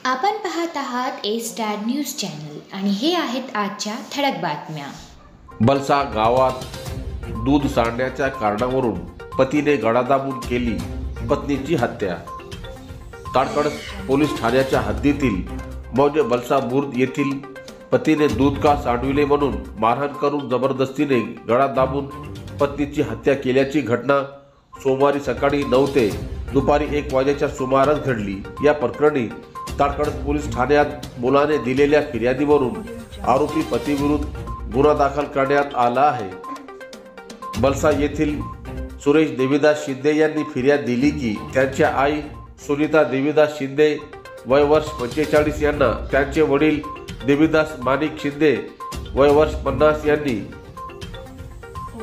आपण पाहत आहात ए स्टार न्यूज चॅनल आणि हे आहेत आजच्या ठळक बातम्या। बलसा गावात दूध सांडण्याच्या कारणावरून पतीने गळा दाबून केली पत्नीची हत्या। ताडकळस पोलीस ठाण्याच्या हद्दीतील मौजे बलसा बुर्द येथील पतीने दूध का सांडविले म्हणून मारहाण करून जबरदस्तीने गळा दाबून पत्नीची हत्या केल्याची घटना सोमवारी सकाळी 9 ते दुपारी 1 वाजेच्या सुमारास घडली। या प्रकरणी ताडकळस पोलीस ठाण्यात मुलाने दिलेल्या फिर्यादीवरून आरोपी पतीविरुद्ध गुन्हा दाखल करण्यात आला आहे। बलसा येथील सुरेश देवीदास शिंदे यांनी फिर्याद दिली की त्यांच्या आई सुनीता देवीदास शिंदे वय वर्ष 45 यांना त्यांचे वडील देवीदास माणिक शिंदे वय वर्ष 50 यांनी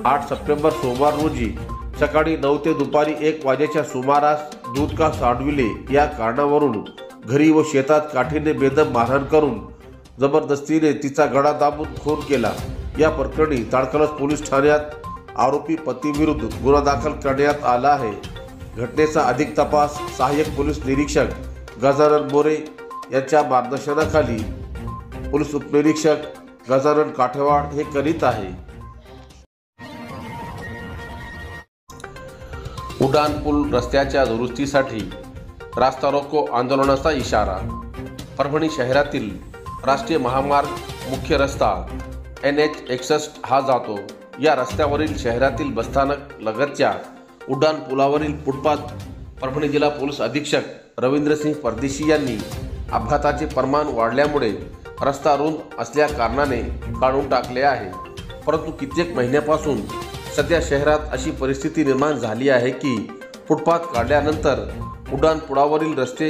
8 सप्टेंबर सोमवार रोजी सकाळी 9 ते दुपारी 1 वाजेच्या सुमारास दूध का सांडविले या कारणावरून घरी व शेतात काठीने बेदम मारहाण करून जबरदस्तीने तिचा गळा दाबून खून केला। या प्रकरणी ताडकळस पोलीस ठाण्यात आरोपी पतीविरुद्ध गुन्हा दाखल करण्यात आला आहे। घटनेचा अधिक तपास सहाय्यक पोलीस निरीक्षक गजानन मोरे यांच्या मार्गदर्शनाखाली पोलीस उपनिरीक्षक गजानन काठेवाड हे करीत आहे। उड्डाणपूल रस्त्याच्या दुरुस्तीसाठी रास्ता रोको आंदोलनाचा इशारा। परभणी शहरातील राष्ट्रीय महामार्ग मुख्य रस्ता NH 61 हा जातो। या रस्त्यावरील शहरातील बसस्थानक लगतच्या उड्डाणपुलावरील फुटपाथ परभणी जिल्हा पोलीस अधीक्षक रवींद्रसिंह परदेशी यांनी अपघाताचे प्रमाण वाढल्यामुळे रस्ता रुंद असल्या कारणाने काढून टाकले आहे। परंतु कित्येक महिन्यापासून सध्या शहरात अशी परिस्थिती निर्माण झाली आहे की फुटपाथ काढल्यानंतर उड्डाणपुलावरील रस्ते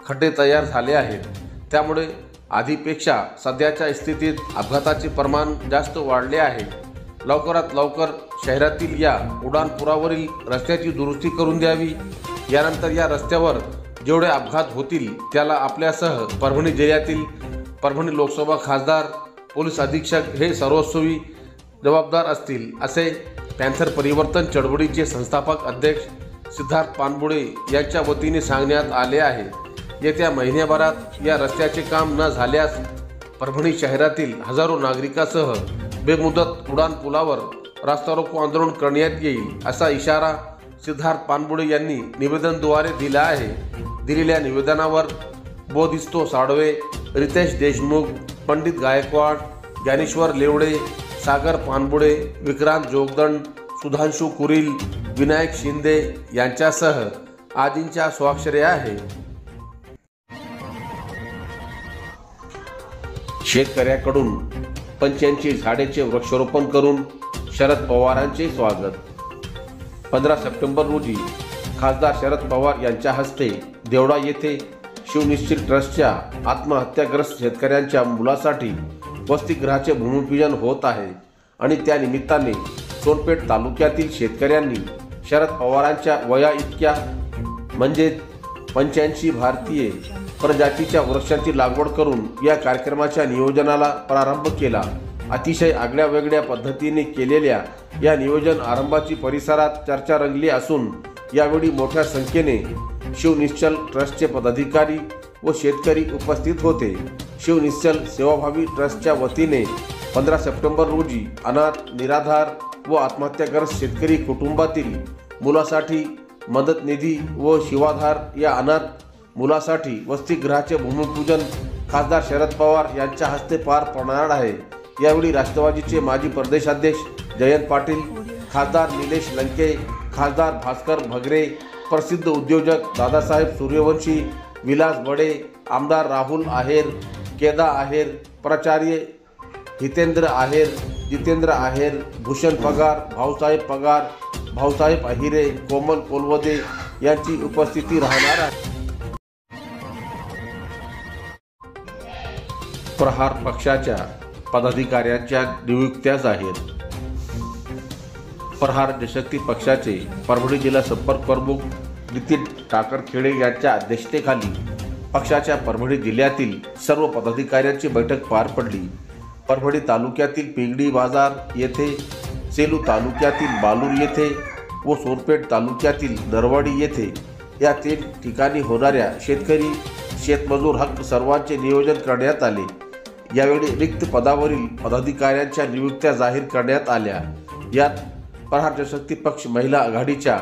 खड्डे तयार झाले आहेत। त्यामुळे आधीपेक्षा सध्याच्या स्थितीत अपघाताचे प्रमाण जास्त वाढले आहे। लवकरात लवकर शहरातील या उड्डाणपुलावरील रस्त्याची दुरुस्ती करून द्यावी। यानंतर या रस्त्यावर जेवढे अपघात होतील त्याला आपल्यासह परभणी जिल्ह्यातील परभणी लोकसभा खासदार पोलीस अधीक्षक हे सर्वस्वी जबाबदार असतील, असे पॅन्थर परिवर्तन चळवळीचे संस्थापक अध्यक्ष सिद्धार्थ पानबुडे यांच्या वतीने सांगण्यात आले आहे। येत्या महिन्याभरात या रस्त्याचे काम न झाल्यास परभणी शहरातील हजारो नागरिकांसह बेमुदत उड्डाणपुलावर रास्ता रोको आंदोलन करण्यात येईल, असा इशारा सिद्धार्थ पानबुडे यांनी निवेदनाद्वारे दिला आहे। दिलेल्या निवेदनावर बोधिस्तो साळवे, रितेश देशमुख, पंडित गायकवाड, ज्ञानेश्वर लेवडे, सागर पानबुडे, विक्रांत जोगदंड, सुधांशु कुरील, विनायक शिंदे यांच्यासह आदींच्या स्वाक्षऱ्या आहे। शेतकऱ्याकडून पंच्यांची झाडेचे वृक्षारोपण करून शरद पवारांचे स्वागत। 15 सप्टेंबर रोजी खासदार शरद पवार यांच्या हस्ते देवडा येथे शिवनिश्चित ट्रस्टच्या आत्महत्याग्रस्त शेतकऱ्यांच्या मुलासाठी वसतिगृहाचे भूमिपूजन होत आहे आणि त्या निमित्ताने सोनपेठ तालुक्यातील शेतकऱ्यांनी शरद पवारांच्या वया इतक्या म्हणजे 85 भारतीय प्रजातीच्या वृक्षांची लागवड करून या कार्यक्रमाच्या नियोजनाला प्रारंभ केला। अतिशय आगळ्या वेगळ्या पद्धतीने केलेल्या या नियोजन आरंभाची परिसरात चर्चा रंगली असून यावेळी मोठ्या संख्येने शिवनिश्चल ट्रस्टचे पदाधिकारी व शेतकरी उपस्थित होते। शिवनिश्चल सेवाभावी ट्रस्टच्या वतीने 15 सप्टेंबर रोजी अनाथ, निराधार व आत्महत्याग्रस्त शेतकरी कुटुंबातील मुलासाठी मदत निधी व शिवाधार या अनाथ मुलासाठी वसतिगृहाचे भूमिपूजन खासदार शरद पवार यांच्या हस्ते पार पडणार आहे। यावेळी राष्ट्रवादीचे माजी प्रदेशाध्यक्ष जयंत पाटील, खासदार निलेश लंके, खासदार भास्कर भगरे, प्रसिद्ध उद्योजक दादासाहेब सूर्यवंशी, विलास बडे, आमदार राहुल आहेर, केदा आहेर, प्राचार्य हितेंद्र आहेर, जितेंद्र आहेर, भूषण पगार, भाऊसाहेब पगार, भाऊसाहेब अहिरे, कोमल कोलवदे यांची उपस्थिती राहणार आहे। प्रहार पक्षाच्या पदाधिकाऱ्यांच्या नियुक्त्या जाहीर। प्रहार जनशक्ती पक्षाचे परभणी जिल्हा संपर्क प्रमुख नितीन टाकरखेडे यांच्या अध्यक्षतेखाली पक्षाच्या परभणी जिल्ह्यातील सर्व पदाधिकाऱ्यांची बैठक पार पडली। परभणी तालुक्यातील पिंगळी बाजार येथे, सेलू तालुक्यातील बालूर येथे व सोनपेठ तालुक्यातील नरवाडी येथे या 3 ठिकाणी होणाऱ्या शेतकरी शेतमजूर हक्क सर्वांचे नियोजन करण्यात आले। यावेळी रिक्त पदावरील पदाधिकाऱ्यांच्या नियुक्त्या जाहीर करण्यात आल्या। यात प्रहार जनशक्ती पक्ष महिला आघाडीच्या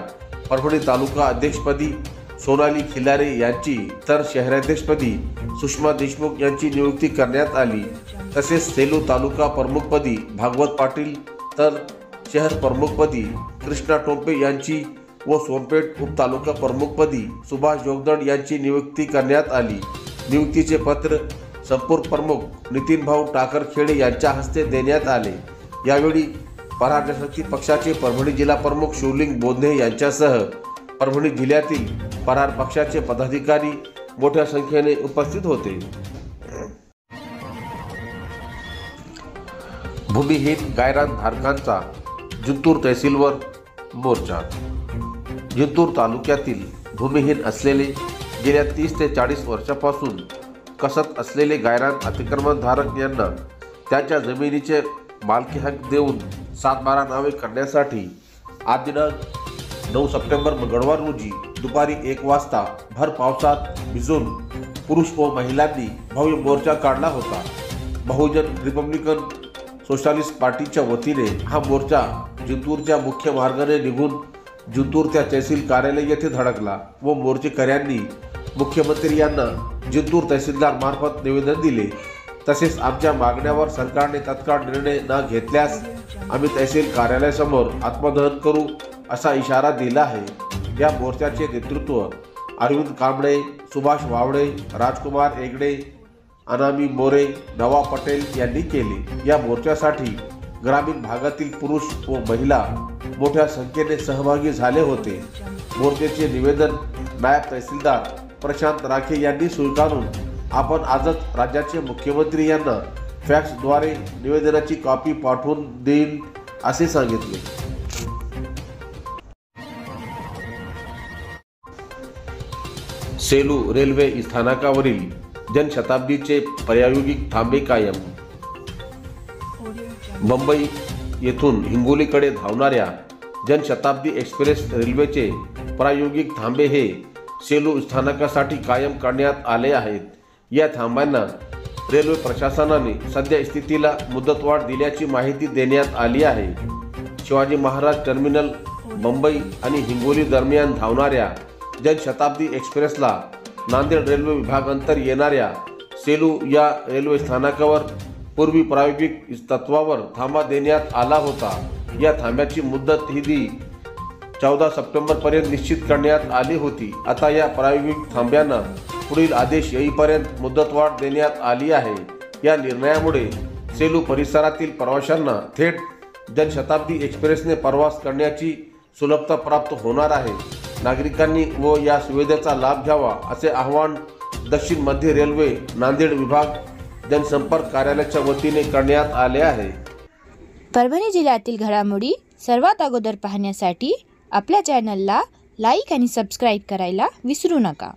परभणी तालुका अध्यक्षपदी सोनाली खिलारे यांची तर शहराध्यक्षपदी सुषमा देशमुख यांची नियुक्ती करण्यात आली। तसेच सेलू तालुका प्रमुखपदी भागवत पाटील तर शहर प्रमुखपदी कृष्णा टोपे यांची व सोनपेठ उपतालुका प्रमुखपदी सुभाष जोगदंड यांची नियुक्ती करण्यात आली। नियुक्तीचे पत्र संपर्क प्रमुख नितीन भाऊ टाकरखेडे यांच्या हस्ते देण्यात आले। यावेळी प्रहार जनशक्ती पक्षाचे परभणी जिल्हा प्रमुख शिवलिंग बोधने यांच्यासह परभणी जिल्ह्यातील प्रहार पक्षाचे पदाधिकारी मोठ्या संख्येने उपस्थित होते। भूमिहीन गायरान धारकांचा जिंतूर तहसीलवर मोर्चा। जिंतूर तालुक्यातील भूमिहीन असलेले गेल्या 30 ते 40 वर्षापासून कसत असलेले गायरान अतिक्रमणधारक यांना त्यांच्या जमिनीचे मालकी हक्क देऊन 7/12 नावे करण्यासाठी आज दिनांक 9 सप्टेंबर मंगळवार रोजी दुपारी 1 वाजता भर पावसात भिजून पुरुष व महिलांनी भव्य मोर्चा काढला होता। बहुजन रिपब्लिकन सोशलिस्ट पार्टीच्या वतीने हा मोर्चा जिंतूरच्या मुख्य मार्गाने निघून जिंतूर त्या तहसील कार्यालय येथे धडकला व मोर्चेकऱ्यांनी मुख्यमंत्री यांना जिंतूर तहसीलदार मार्फत निवेदन दिले। तसेच आमच्या मागण्यावर सरकारने तत्काळ निर्णय न घेतल्यास आम्ही तहसील कार्यालयासमोर आत्मदहन करू असा इशारा दिला आहे। या मोर्चाचे नेतृत्व अरविंद कांबळे, सुभाष वावडे, राजकुमार एगडे, अनामी मोरे, नवा पटेल यांनी केले। या मोर्चासाठी ग्रामीण भागातील पुरुष व महिला मोठ्या संख्येने सहभागी झाले होते। मोर्चाचे निवेदन नायब तहसीलदार प्रशांत राखे यांनी स्वीकारून आपण आजच राज्याचे मुख्यमंत्री यांना फॅक्सद्वारे निवेदनाची कॉपी पाठवून देईल असे सांगितले। सेलू रेल्वे स्थानकावरील जनशताब्दीचे प्रायोगिक थांबे कायम। मुंबई येथून हिंगोलीकडे धावणाऱ्या जनशताब्दी एक्सप्रेस रेल्वेचे प्रायोगिक थांबे हे सेलू स्थानकासाठी कायम करण्यात आले आहेत। या थांब्यांना रेल्वे प्रशासनाने सध्या स्थितीला मुदतवाढ दिल्याची माहिती देण्यात आली आहे। शिवाजी महाराज टर्मिनल मुंबई आणि हिंगोली दरम्यान धावणाऱ्या जनशताब्दी एक्सप्रेसला नांदेड रेल्वे विभागांतर येणाऱ्या सेलू या रेल्वे स्थानकावर पूर्वी प्रायोगिक तत्वावर थांबा देण्यात आला होता। या थांब्याची मुदत ही 14 सप्टेंबर पर्यंत निश्चित करण्यात आली होती। आता या प्रायोगिक थांब्यांना पुढील आदेश येईपर्यंत मुदतवाढ देण्यात आली आहे। या निर्णयामुळे सेलू परिसरातील प्रवाशांना थेट जनशताब्दी एक्सप्रेसने प्रवास करण्याची सुलभता प्राप्त होणार आहे। नागरिकांनी व या सुविधेचा लाभ घ्यावा असे आवाहन दक्षिण मध्य रेल्वे नांदेड विभाग जनसंपर्क कार्यालयाच्या वतीने करण्यात आले आहे। परभणी जिल्ह्यातील घडामोडी सर्वात अगोदर पाहण्यासाठी आपल्या चॅनलला लाईक आणि सबस्क्राईब करायला विसरू नका।